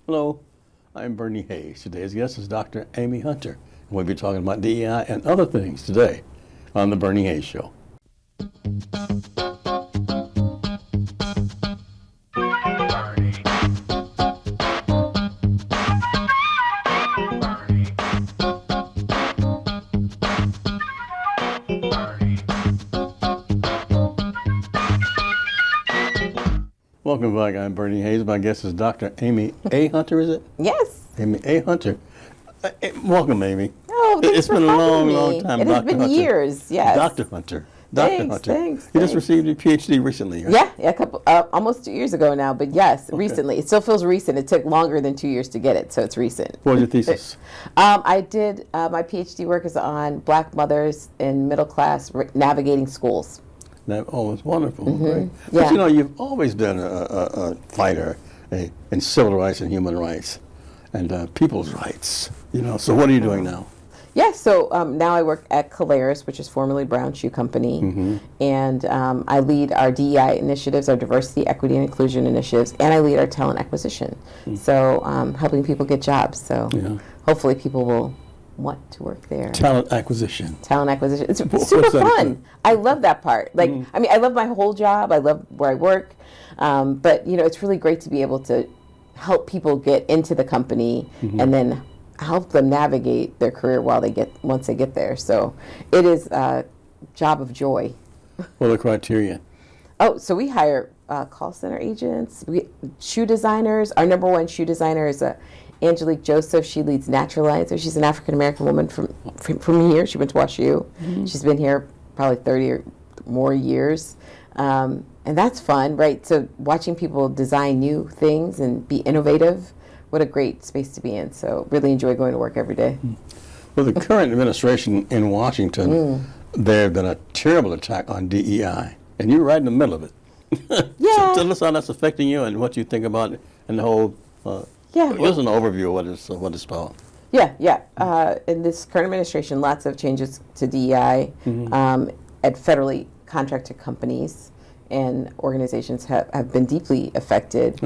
Hello, I'm Bernie Hayes. Today's guest is Dr. Amy Hunter, and we'll be talking about DEI and other things today on The Bernie Hayes Show. Welcome back. I'm Bernie Hayes. My guest is Dr. Amy A. Hunter, is it? Yes. Amy A. Hunter. Welcome, Amy. Oh, it's been a long time. It has been Hunter. Years, yes. Dr. Hunter. Dr. Hunter. Thanks. You just received a PhD recently, right? Yeah, a couple, almost 2 years ago now, but yes, recently. It still feels recent. It took longer than 2 years to get it, so it's recent. What was your thesis? I did, my PhD work is on Black mothers in middle class navigating schools. Oh, it's wonderful. Right? Yeah. But you know, you've always been a fighter in civil rights and human rights and people's rights. You know, so what are you doing now? Yeah, so now I work at Caleres, which is formerly Brown Shoe Company, and I lead our DEI initiatives, our diversity, equity, and inclusion initiatives, and I lead our talent acquisition. So helping people get jobs. So hopefully people will want to work there. Talent acquisition. Talent acquisition. It's super fun. I love that part. Like, I mean, I love my whole job. I love where I work. But, you know, it's really great to be able to help people get into the company and then help them navigate their career once they get there. So it is a job of joy. What are the criteria? Oh, so we hire call center agents, shoe designers. Our number one shoe designer is Angelique Joseph. She leads Naturalizer. She's an African-American woman from here. She went to WashU. She's been here probably 30 or more years. And that's fun, right? So watching people design new things and be innovative, what a great space to be in. So really enjoy going to work every day. Well, the current administration in Washington, there have been a terrible attack on DEI, and you're right in the middle of it. Yeah. So tell us how that's affecting you and what you think about it and the whole give us an overview of what it's about. In this current administration, lots of changes to DEI at federally contracted companies and organizations have been deeply affected.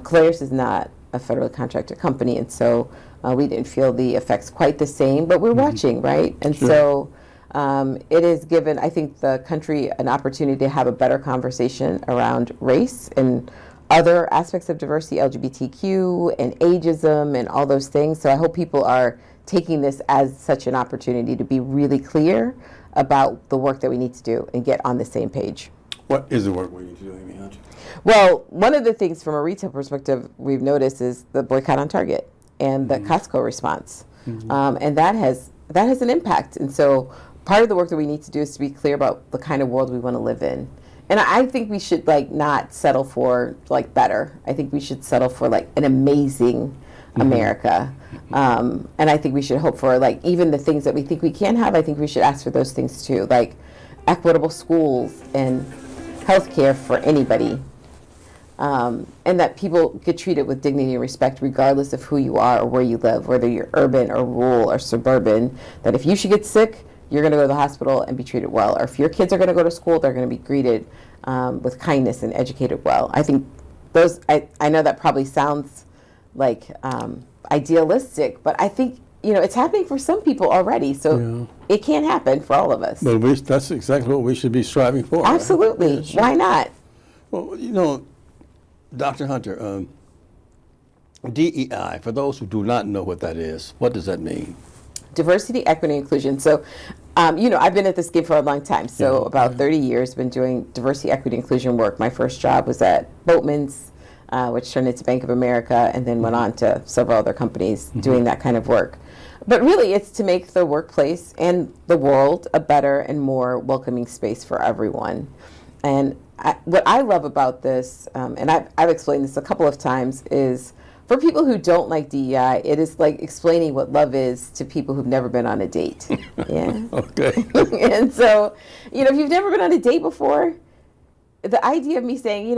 Caleres is not a federally contracted company, and so we didn't feel the effects quite the same, but we're watching, right? And so it has given, I think, the country an opportunity to have a better conversation around race and other aspects of diversity, LGBTQ and ageism and all those things. So I hope people are taking this as such an opportunity to be really clear about the work that we need to do and get on the same page. What is the work we need to do, Amy Hunter? Well, one of the things from a retail perspective we've noticed is the boycott on Target and the Costco response. And that has an impact. And so part of the work that we need to do is to be clear about the kind of world we want to live in. And I think we should not settle for better. I think we should settle for an amazing America. And I think we should hope for even the things that we think we can have. I think we should ask for those things too, like equitable schools and healthcare for anybody. And that people get treated with dignity and respect regardless of who you are or where you live, whether you're urban or rural or suburban, that if you should get sick, you're going to go to the hospital and be treated well. Or if your kids are going to go to school, they're going to be greeted with kindness and educated well. I think I know that probably sounds idealistic, but I think, it's happening for some people already. So it can happen for all of us. But that's exactly what we should be striving for. Absolutely. Right? Yeah, why not? Well, Dr. Hunter, DEI, for those who do not know what that is, what does that mean? Diversity, equity, inclusion. So, I've been at this game for a long time. So about 30 years, been doing diversity, equity, inclusion work. My first job was at Boatman's, which turned into Bank of America, and then went on to several other companies doing that kind of work. But really, it's to make the workplace and the world a better and more welcoming space for everyone. And what I love about this, and I've explained this a couple of times, is for people who don't like DEI, it is like explaining what love is to people who've never been on a date. Yeah. Okay. And so, if you've never been on a date before, the idea of me saying,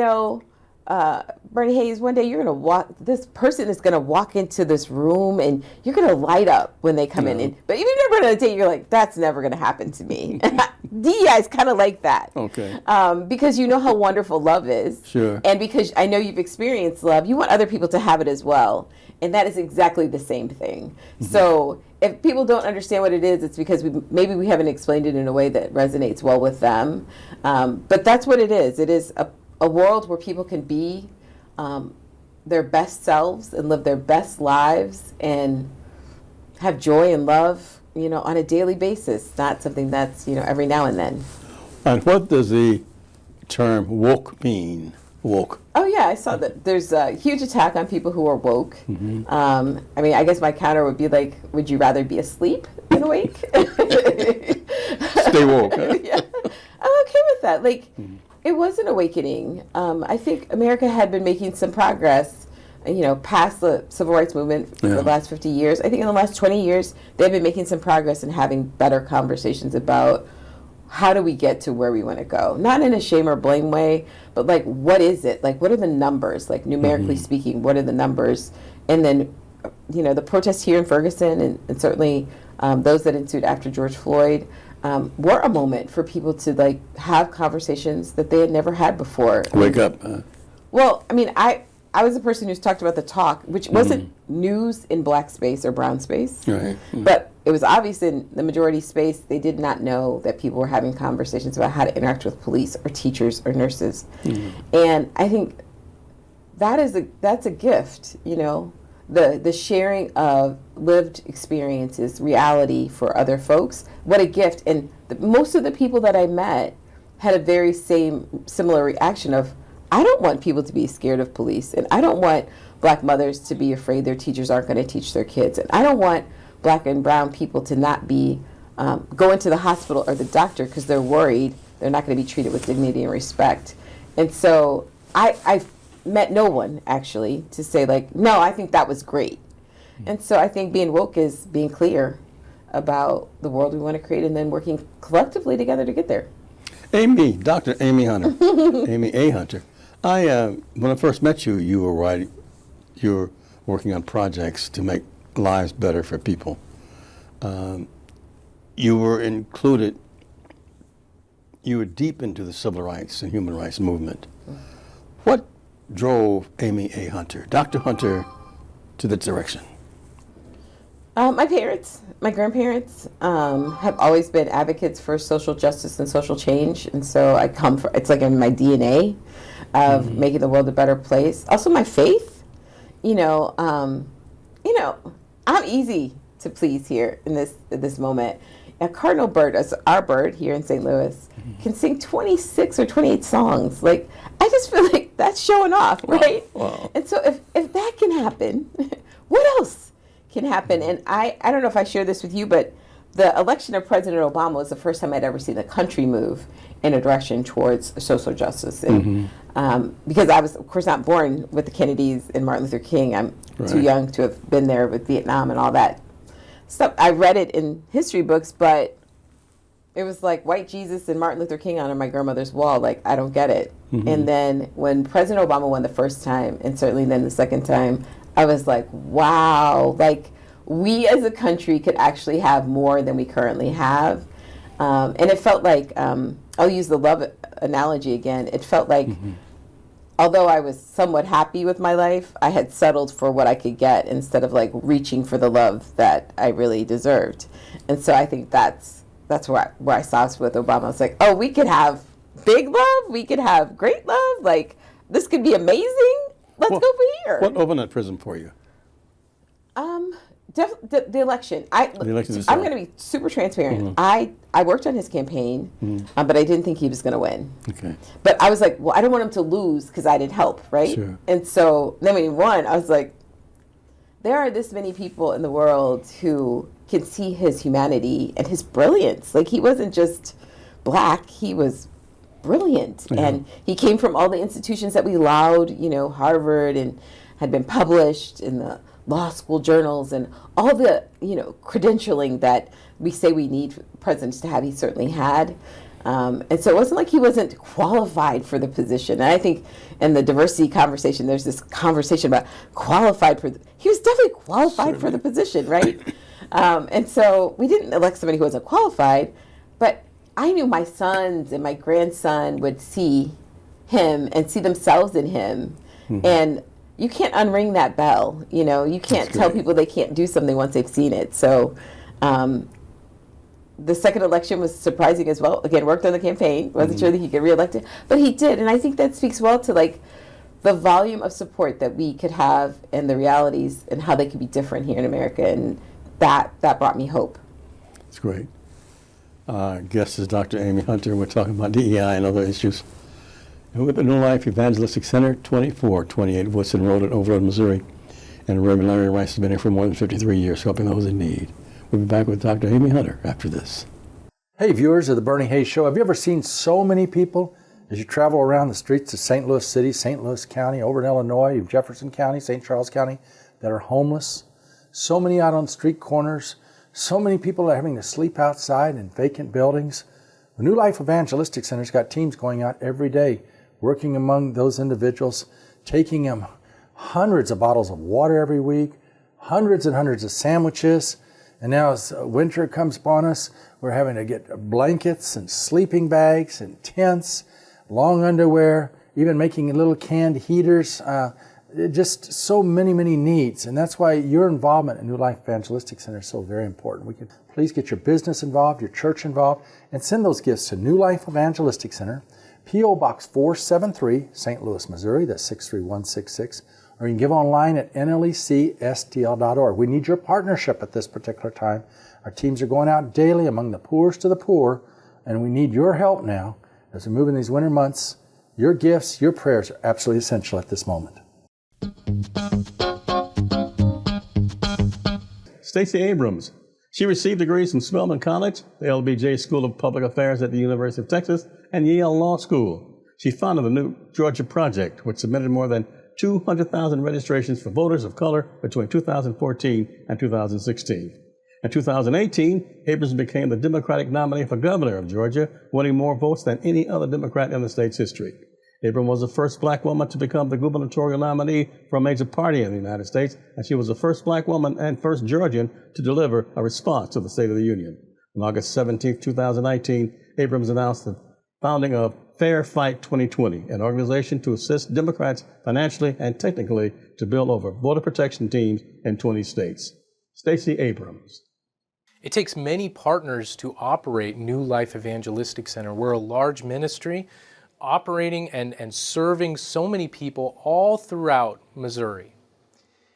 Bernie Hayes, one day you're going to this person is going to walk into this room and you're going to light up when they come in. But if you've never been on a date, you're like, that's never going to happen to me. DEI is kind of like that. Okay. Because you know how wonderful love is. Sure. And because I know you've experienced love, you want other people to have it as well. And that is exactly the same thing. So if people don't understand what it is, it's because maybe we haven't explained it in a way that resonates well with them. But that's what it is. It is a world where people can be their best selves and live their best lives and have joy and love, on a daily basis, not something that's, every now and then. And what does the term woke mean? Woke. Oh, yeah, I saw that. There's a huge attack on people who are woke. I guess my counter would be like, would you rather be asleep than awake? Stay woke, huh? Yeah, I'm okay with that. It was an awakening. I think America had been making some progress, past the civil rights movement for the last 50 years. I think in the last 20 years, they've been making some progress in having better conversations about how do we get to where we want to go? Not in a shame or blame way, but what is it? What are the numbers? Numerically speaking, what are the numbers? And then, the protests here in Ferguson and certainly those that ensued after George Floyd were a moment for people to have conversations that they had never had before. Wake up. Well, I was the person who's talked about the talk, which wasn't news in black space or brown space, Right. but it was obvious in the majority space. They did not know that people were having conversations about how to interact with police or teachers or nurses. And I think that's a gift, the sharing of lived experiences, reality for other folks. What a gift. And most of the people that I met had a very similar reaction of, I don't want people to be scared of police, and I don't want black mothers to be afraid their teachers aren't going to teach their kids, and I don't want black and brown people to not be going to the hospital or the doctor because they're worried they're not going to be treated with dignity and respect. And so I met no one actually to say no, I think that was great. And so I think being woke is being clear about the world we want to create and then working collectively together to get there. Dr. Amy Hunter, Amy A. Hunter. When I first met you, you were working on projects to make lives better for people. You were deep into the civil rights and human rights movement. What drove Amy A. Hunter, Dr. Hunter, to that direction? My parents, my grandparents have always been advocates for social justice and social change. And so it's in my DNA of making the world a better place. Also my faith, I'm easy to please here in this moment. A cardinal bird, as our bird here in St. Louis, can sing 26 or 28 songs. I just feel like that's showing off, right? Wow. And so if that can happen, what else can happen? And I don't know if I shared this with you, but the election of President Obama was the first time I'd ever seen the country move in a direction towards social justice. And because I was, of course, not born with the Kennedys and Martin Luther King. I'm too young to have been there with Vietnam and all that stuff. I read it in history books, but it was like white Jesus and Martin Luther King on my grandmother's wall. I don't get it. And then when President Obama won the first time, and certainly then the second time, I was like, wow, we as a country could actually have more than we currently have. And it felt like, I'll use the love analogy again. It felt like, although I was somewhat happy with my life, I had settled for what I could get instead of reaching for the love that I really deserved. And so I think that's where I saw us with Obama. I was like, oh, we could have big love. We could have great love. This could be amazing. Let's go for here. What opened that prism for you? The election. I'm going to be super transparent. I worked on his campaign, but I didn't think he was going to win. Okay. But I was like, well, I don't want him to lose because I didn't help, right? Sure. And so then when he won, I was like, there are this many people in the world who can see his humanity and his brilliance. He wasn't just black, he was brilliant. Yeah. And he came from all the institutions that we laud, Harvard, and had been published in the law school journals and all the, credentialing that we say we need presidents to have. He certainly had. And so it wasn't like he wasn't qualified for the position. And I think in the diversity conversation, there's this conversation about qualified for, he was definitely qualified for the position, right? And so we didn't elect somebody who wasn't qualified, but I knew my sons and my grandson would see him and see themselves in him. And you can't unring that bell. You know, you can't tell people they can't do something once they've seen it. So the second election was surprising as well. Again, worked on the campaign. Wasn't sure that he'd get reelected, but he did. And I think that speaks well to like the volume of support that we could have and the realities and how they could be different here in America. And that brought me hope. That's great. Our guest is Dr. Amy Hunter. We're talking about DEI and other issues. And with the New Life Evangelistic Center, 2428 Woodson Road in Overland, Missouri. And Reverend Larry Rice has been here for more than 53 years, helping those in need. We'll be back with Dr. Amy Hunter after this. Hey, viewers of the Bernie Hayes Show. Have you ever seen so many people as you travel around the streets of St. Louis City, St. Louis County, over in Illinois, Jefferson County, St. Charles County, that are homeless? So many out on street corners. So many people are having to sleep outside in vacant buildings. The New Life Evangelistic Center's got teams going out every day, working among those individuals, taking them hundreds of bottles of water every week, hundreds and hundreds of sandwiches. And now as winter comes upon us, we're having to get blankets and sleeping bags and tents, long underwear, even making little canned heaters. Just so many, many needs. And that's why your involvement in New Life Evangelistic Center is so very important. Please get your business involved, your church involved, and send those gifts to New Life Evangelistic Center, P.O. Box 473, St. Louis, Missouri. That's 63166. Or you can give online at nlecstl.org. We need your partnership at this particular time. Our teams are going out daily among the poorest of the poor, and we need your help now as we move in these winter months. Your gifts, your prayers are absolutely essential at this moment. Stacey Abrams. She received degrees from Spelman College, the LBJ School of Public Affairs at the University of Texas, and Yale Law School. She founded the New Georgia Project, which submitted more than 200,000 registrations for voters of color between 2014 and 2016. In 2018, Abrams became the Democratic nominee for governor of Georgia, winning more votes than any other Democrat in the state's history. Abrams was the first black woman to become the gubernatorial nominee for a major party in the United States, and she was the first black woman and first Georgian to deliver a response to the State of the Union. On August 17, 2019, Abrams announced the founding of Fair Fight 2020, an organization to assist Democrats financially and technically to build over voter protection teams in 20 states. Stacey Abrams. It takes many partners to operate New Life Evangelistic Center. We're a large ministry operating and serving so many people all throughout Missouri.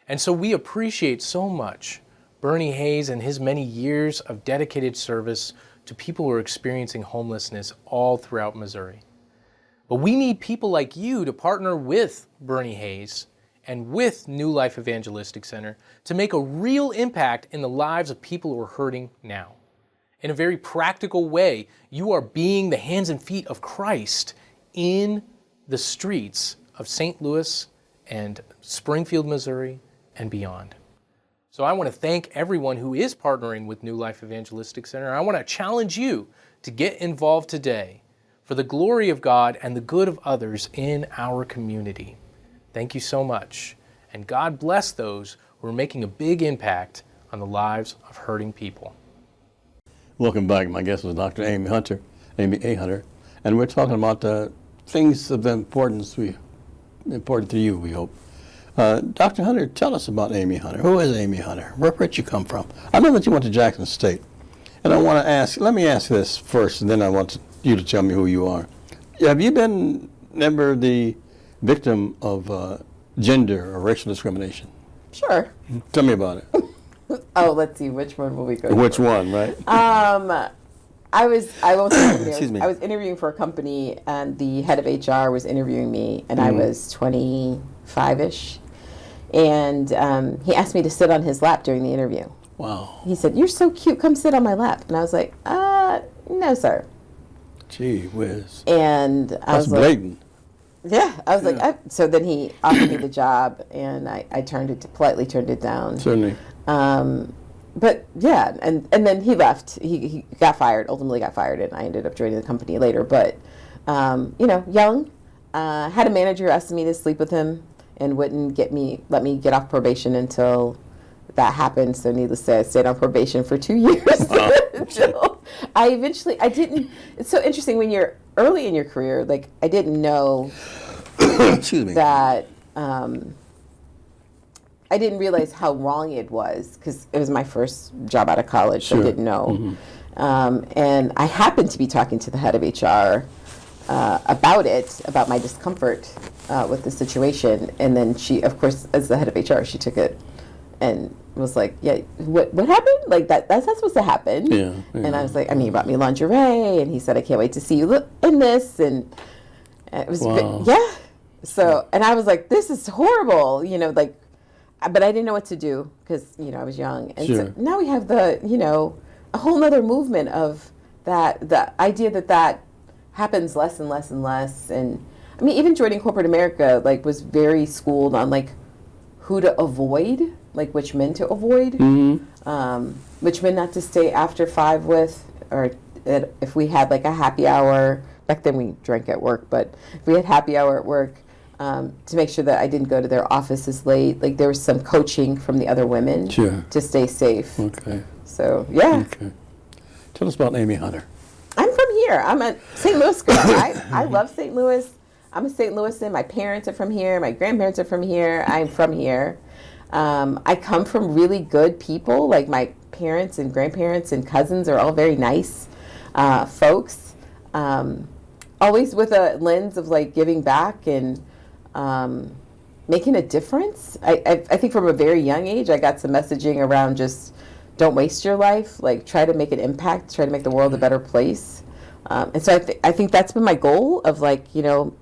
And so we appreciate so much Bernie Hayes and his many years of dedicated service to people who are experiencing homelessness all throughout Missouri. But we need people like you to partner with Bernie Hayes and with New Life Evangelistic Center to make a real impact in the lives of people who are hurting now. In a very practical way, you are being the hands and feet of Christ in the streets of St. Louis and Springfield, Missouri, and beyond. So I want to thank everyone who is partnering with New Life Evangelistic Center. I want to challenge you to get involved today for the glory of God and the good of others in our community. Thank you so much. And God bless those who are making a big impact on the lives of hurting people. Welcome back. My guest was Dr. Amy Hunter, Amy A. Hunter, and we're talking about things of importance, important to you, we hope. Dr. Hunter, tell us about Amy Hunter. Who is Amy Hunter? Where'd you come from? I know that you went to Jackson State, and I want to ask, let me ask this first, and then I want you to tell me who you are. Have you been ever the victim of gender or racial discrimination? Sure. Tell me about it. Oh, let's see, which one will we go Which for? one, right? I won't say Excuse me. I was interviewing for a company, and the head of HR was interviewing me, and I was 25-ish. And he asked me to sit on his lap during the interview. Wow. He said, "You're so cute, come sit on my lap." And I was like, no, sir. Gee whiz. And I That's was blatant. like, I was like, so then he offered me the job, and I politely turned it down. Certainly. But yeah, and then he left. He got fired, ultimately got fired, and I ended up joining the company later. But, young, had a manager who asked me to sleep with him and wouldn't let me get off probation until that happened. So needless to say, I stayed on probation for 2 years Wow. until I didn't. It's so interesting when you're early in your career. Like I didn't know Excuse me. that. I didn't realize how wrong it was because it was my first job out of college. So I didn't know. And I happened to be talking to the head of HR about my discomfort with the situation. And then she, of course, as the head of HR, she took it and was like, yeah, what happened? Like that's not supposed to happen. Yeah. And I was like, I mean, he brought me lingerie and he said, I can't wait to see you in this. And it was, Wow. yeah. So, and I was like, this is horrible, like, but I didn't know what to do because, I was young. And Sure. so now we have the, a whole nother movement of that, the idea that happens less and less and less. And I mean, even joining corporate America, like, was very schooled on, like, who to avoid, like, which men to avoid, which men not to stay after 5 with, or if we had, like, a happy hour. Back then we drank at work, but if we had happy hour at work, to make sure that I didn't go to their offices late. Like there was some coaching from the other women to stay safe. Okay. So, yeah. Okay. Tell us about Amy Hunter. I'm from here. I'm a St. Louis girl. I love St. Louis. I'm a St. Louisan. My parents are from here. My grandparents are from here. I'm from here. I come from really good people. Like my parents and grandparents and cousins are all very nice folks. Always with a lens of like giving back and making a difference. I think from a very young age, I got some messaging around just don't waste your life, like try to make an impact, try to make the world a better place. And so I think that's been my goal of like,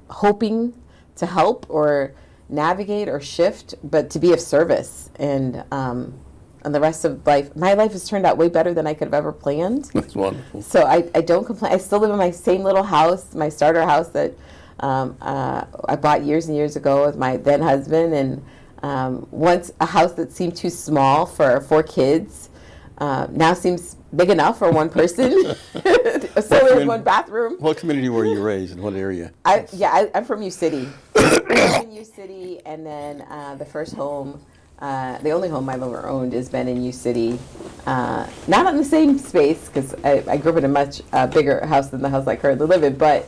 hoping to help or navigate or shift, but to be of service. And the rest of life, my life has turned out way better than I could have ever planned. That's wonderful. So I don't complain. I still live in my same little house, my starter house that I bought years and years ago with my then husband. And once a house that seemed too small for 4 kids now seems big enough for one person. So there's one bathroom. What community were you raised in? What area? I'm from U City. I'm in U City, and then the first home, the only home I've ever owned has been in U City. Not on the same space, because I grew up in a much bigger house than the house I currently live in, but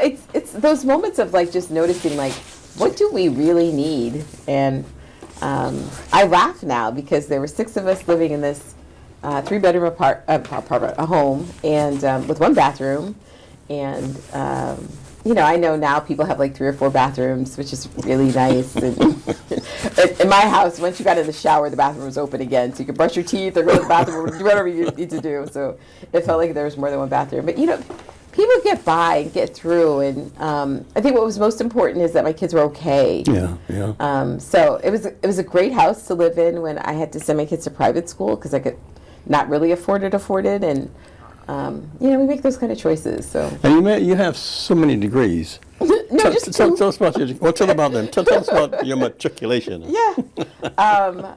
it's those moments of like just noticing like, what do we really need? And I laugh now because there were 6 of us living in this 3-bedroom apartment, a home, and with 1 bathroom. And I know now people have like 3 or 4 bathrooms, which is really nice. And in my house, once you got in the shower, the bathroom was open again, so you could brush your teeth or go to the bathroom or do whatever you need to do. So it felt like there was more than 1 bathroom. But people get by and get through, and I think what was most important is that my kids were okay. Yeah. So it was a great house to live in when I had to send my kids to private school because I could not really afford it, and we make those kind of choices. So. And you have so many degrees. No, just 2. Tell us about tell about them. Tell us about your matriculation. Yeah. I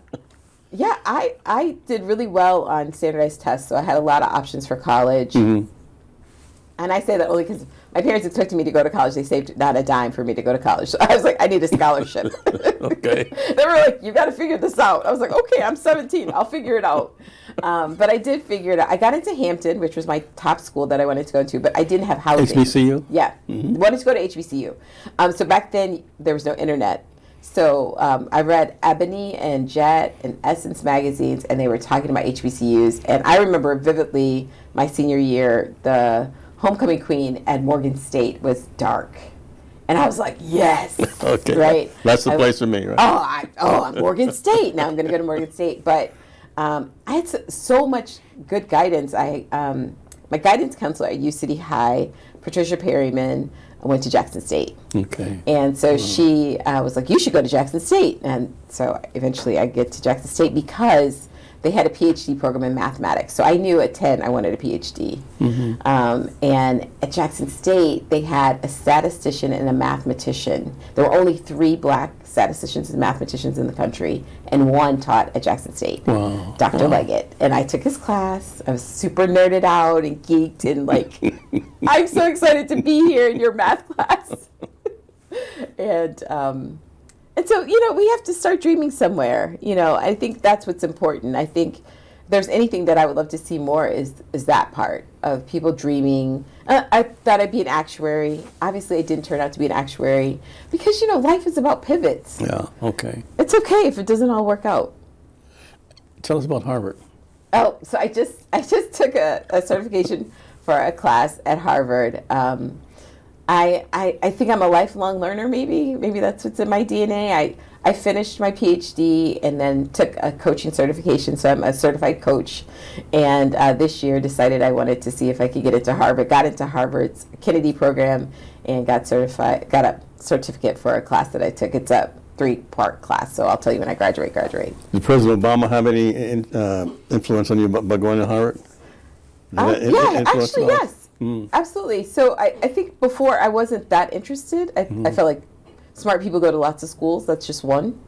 did really well on standardized tests, so I had a lot of options for college. Mm-hmm. And I say that only because my parents expected me to go to college. They saved not a dime for me to go to college. So I was like, I need a scholarship. Okay. They were like, you got to figure this out. I was like, okay, I'm 17. I'll figure it out. But I did figure it out. I got into Hampton, which was my top school that I wanted to go to, but I didn't have housing. HBCU? Yeah. Mm-hmm. Wanted to go to HBCU. So back then, there was no internet. So I read Ebony and Jet and Essence magazines, and they were talking about HBCUs. And I remember vividly my senior year, the homecoming queen at Morgan State was dark. And I was like, yes. Okay. Right? That's the place for me, right? I'm Morgan State. Now I'm going to go to Morgan State. But I had so much good guidance. My guidance counselor at U City High, Patricia Perryman, went to Jackson State. Okay. And so she was like, you should go to Jackson State. And so eventually I get to Jackson State because they had a PhD program in mathematics. So I knew at 10 I wanted a PhD. Mm-hmm. And at Jackson State, they had a statistician and a mathematician. There were only 3 black statisticians and mathematicians in the country, and 1 taught at Jackson State, Wow. Dr. Leggett. And I took his class. I was super nerded out and geeked and like, I'm so excited to be here in your math class. And so, we have to start dreaming somewhere. I think that's what's important. I think there's anything that I would love to see more is that part of people dreaming. I thought I'd be an actuary. Obviously, I didn't turn out to be an actuary because, life is about pivots. Yeah, okay. It's okay if it doesn't all work out. Tell us about Harvard. Oh, so I just took a certification for a class at Harvard. I think I'm a lifelong learner, maybe that's what's in my DNA. I finished my PhD and then took a coaching certification, so I'm a certified coach. And this year decided I wanted to see if I could get into Harvard. Got into Harvard's Kennedy program and got a certificate for a class that I took. It's a 3-part class, so I'll tell you when I graduate. Did President Obama have any influence on you by going to Harvard? Yeah, actually, yes. Absolutely. So I think before I wasn't that interested. I felt like smart people go to lots of schools. That's just one.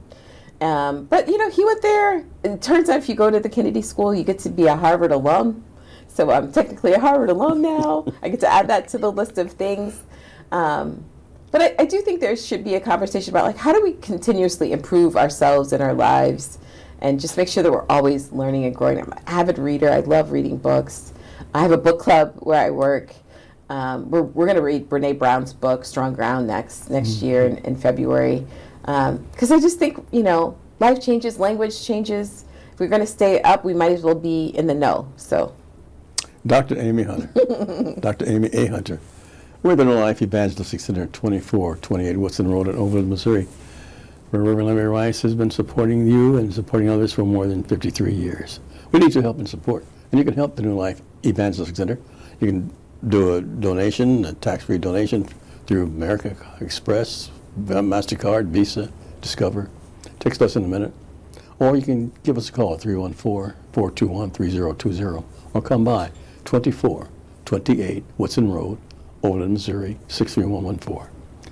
But, he went there. It turns out if you go to the Kennedy School, you get to be a Harvard alum. So I'm technically a Harvard alum now. I get to add that to the list of things. But I do think there should be a conversation about, like, how do we continuously improve ourselves and our lives and just make sure that we're always learning and growing. I'm an avid reader. I love reading books. I have a book club where I work. We're going to read Brene Brown's book, Strong Ground, next year in February. Because I just think, life changes, language changes. If we're going to stay up, we might as well be in the know. So, Dr. Amy Hunter, Dr. Amy A. Hunter. We're the New Life Evangelistic Center, 2428 Woodson Road in Overland, Missouri, where Reverend Larry Rice has been supporting you and supporting others for more than 53 years. We need your help and support, and you can help the New Life Evangelistic Center. You can do a donation, a tax-free donation through American Express, MasterCard, Visa, Discover. Takes less than a minute. Or you can give us a call at 314-421-3020 or come by 2428 Woodson Road, Overland, Missouri, 63114.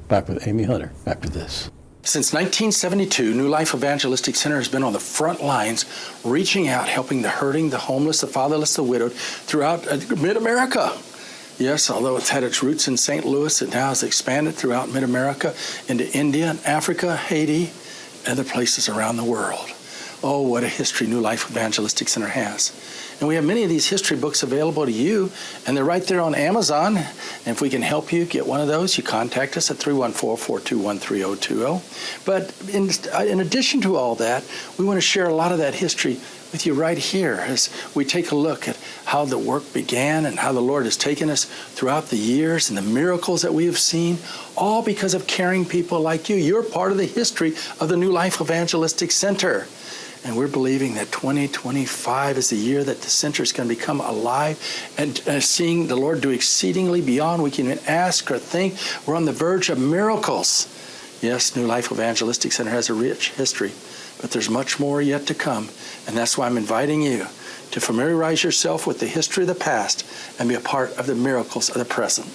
Back with Amy Hunter after this. Since 1972, New Life Evangelistic Center has been on the front lines, reaching out, helping the hurting, the homeless, the fatherless, the widowed throughout mid-America. Yes, although it's had its roots in St. Louis, it now has expanded throughout mid-America into India and Africa, Haiti, and other places around the world. Oh, what a history New Life Evangelistic Center has. And we have many of these history books available to you, and they're right there on Amazon. And if we can help you get one of those, you contact us at 314-421-3020. But in addition to all that, we want to share a lot of that history with you right here as we take a look at how the work began and how the Lord has taken us throughout the years and the miracles that we have seen, all because of caring people like you. You're part of the history of the New Life Evangelistic Center. And we're believing that 2025 is the year that the center is going to become alive and seeing the Lord do exceedingly beyond we can even ask or think. We're on the verge of miracles. Yes, New Life Evangelistic Center has a rich history, but there's much more yet to come. And that's why I'm inviting you to familiarize yourself with the history of the past and be a part of the miracles of the present.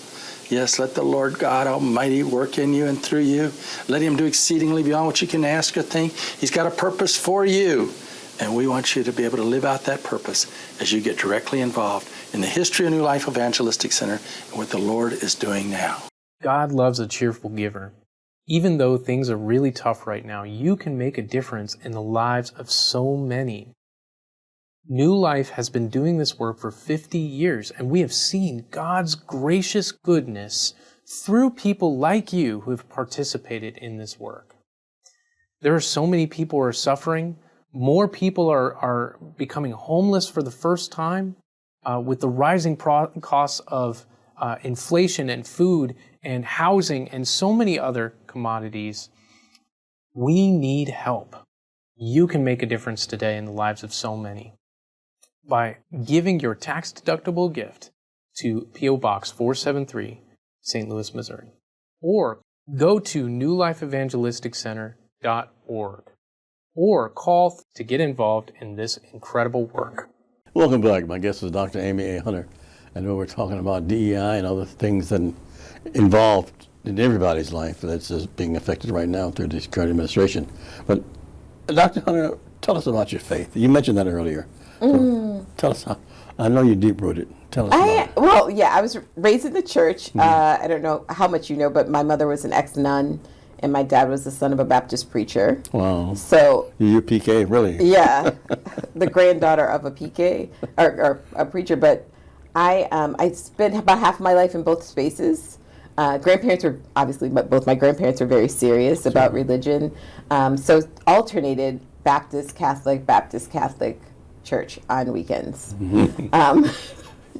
Yes, let the Lord God Almighty work in you and through you. Let Him do exceedingly beyond what you can ask or think. He's got a purpose for you. And we want you to be able to live out that purpose as you get directly involved in the history of New Life Evangelistic Center and what the Lord is doing now. God loves a cheerful giver. Even though things are really tough right now, you can make a difference in the lives of so many. New Life has been doing this work for 50 years, and we have seen God's gracious goodness through people like you who have participated in this work. There are so many people who are suffering. More people are becoming homeless for the first time with the rising costs of inflation and food and housing and so many other commodities. We need help. You can make a difference today in the lives of so many by giving your tax-deductible gift to P.O. Box 473, St. Louis, Missouri. Or go to newlifeevangelisticcenter.org or call to get involved in this incredible work. Welcome back. My guest is Dr. Amy A. Hunter. I know we're talking about DEI and other things that involved in everybody's life that's being affected right now through this current administration. But Dr. Hunter, tell us about your faith. You mentioned that earlier. So tell us how. I know you're deep-rooted. Tell us about it. Well, yeah, I was raised in the church. I don't know how much you know, but my mother was an ex-nun, and my dad was the son of a Baptist preacher. Wow. So you're PK, really? Yeah. the granddaughter of a PK or a preacher, but I spent about half of my life in both spaces. Grandparents were obviously, but both my grandparents were very serious about religion. So alternated Baptist, Catholic church on weekends.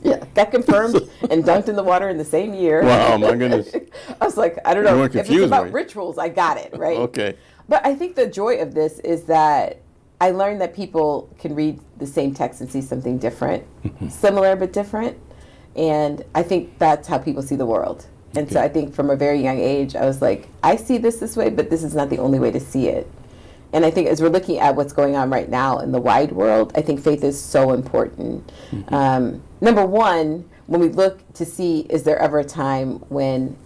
Yeah, got confirmed and dunked in the water in the same year. Wow, my goodness. I was like, I don't know. weren't If it's confused, about right? rituals, I got it, right? Okay. But I think the joy of this is that I learned that people can read the same text and see something different, similar but different. And I think that's how people see the world. And so I think from a very young age, I was like, I see this way, but this is not the only way to see it. And I think as we're looking at what's going on right now in the wide world, I think faith is so important. Number one, when we look to see, is there ever a time when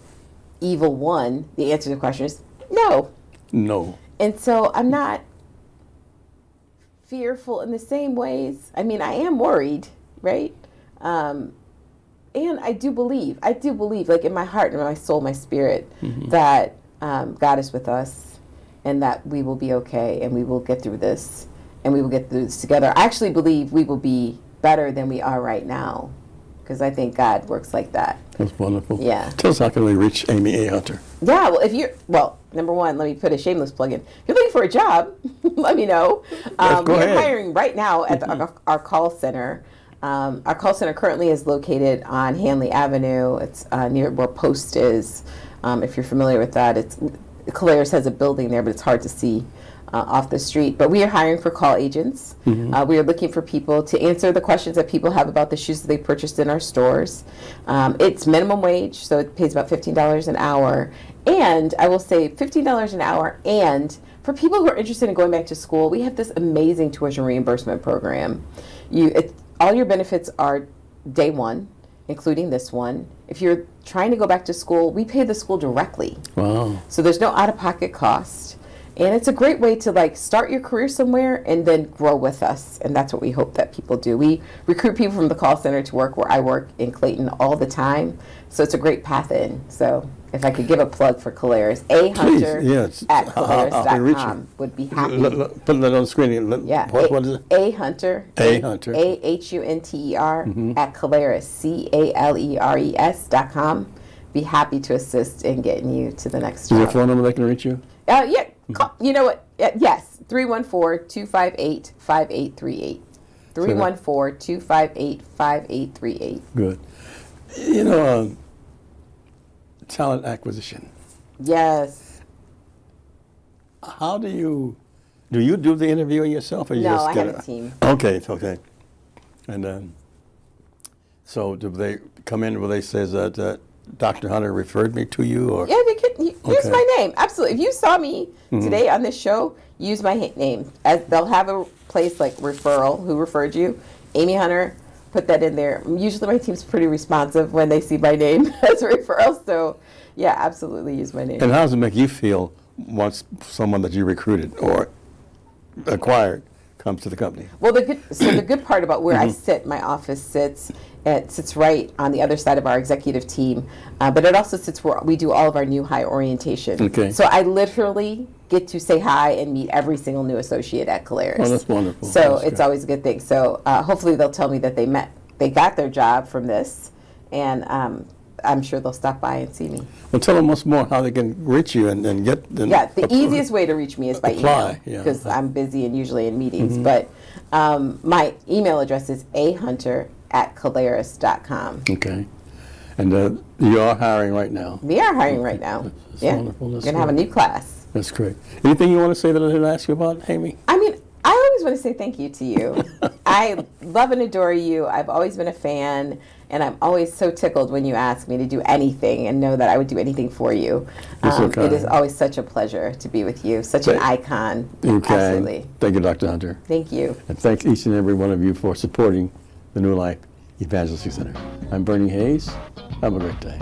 evil won? The answer to the question is no. No. And so I'm not fearful in the same ways. I mean, I am worried, right? And I do believe, like in my heart and my soul, my spirit, that God is with us and that we will be okay and we will get through this and we will get through this together. I actually believe we will be better than we are right now because I think God works like that. That's wonderful. Yeah. Tell us how can we reach Amy A. Hunter? Yeah, well, number one, let me put a shameless plug in. If you're looking for a job, let me know. Yes, go we're ahead. hiring right now at our call center. Our call center currently is located on Hanley Avenue. It's near where Post is. If you're familiar with that, Caleres has a building there, but it's hard to see off the street. But we are hiring for call agents. We are looking for people to answer the questions that people have about the shoes that they purchased in our stores. It's minimum wage, so it pays about $15 an hour. And I will say $15 an hour. And for people who are interested in going back to school, we have this amazing tuition reimbursement program. All your benefits are day one, including this one. If you're trying to go back to school, we pay the school directly. Wow. So there's no out-of-pocket cost. And it's a great way to start your career somewhere and then grow with us. And that's what we hope that people do. We recruit people from the call center to work where I work in Clayton all the time. So it's a great path in. So if I could give a plug for Caleres, ahunter yes. at How can we reach Caleres.com would be happy. Put that on the screen. Yeah. What is it? ahunter. ahunter. ahunter at Caleres, CALERES.com. Be happy to assist in getting you to the next Is there a job. phone number they can reach you? Yeah. You know what? Yes. 314-258-5838. 314-258-5838. Good. Talent acquisition. Yes. How do you do the interview yourself, or you No, just I get have a team. Okay. And so do they come in where they says that Dr. Hunter referred me to you, or Yeah, they could use Okay. my name. Absolutely. If you saw me today on this show, use my name. They'll have a place like referral, who referred you, Amy Hunter, put that in there. Usually my team's pretty responsive when they see my name as a referral. So yeah, absolutely use my name. And how does it make you feel once someone that you recruited or acquired comes to the company? Well, the good part about where I sit, my office sits right on the other side of our executive team, but it also sits where we do all of our new hire orientation. Okay. So I literally get to say hi and meet every single new associate at Caleres. Oh, that's wonderful. So That's it's good. always a good thing. So hopefully they'll tell me that they got their job from this, and I'm sure they'll stop by and see me. Well, tell them once more how they can reach you and get. Yeah, the easiest way to reach me is by Apply, email yeah. because I'm busy and usually in meetings. But my email address is ahunter@caleres.com. Okay. And you are hiring right now. We are hiring right now. That's Yeah, wonderful. we're That's gonna have a great. new class. That's great. Anything you want to say that I didn't ask you about, Amy? I mean, I always want to say thank you to you. I love and adore you. I've always been a fan, and I'm always so tickled when you ask me to do anything and know that I would do anything for you. You're so kind. It is always such a pleasure to be with you. Such an icon. Okay. Absolutely. Thank you, Dr. Hunter. Thank you. And thanks each and every one of you for supporting the New Life Evangelistic Center. I'm Bernie Hayes. Have a great day.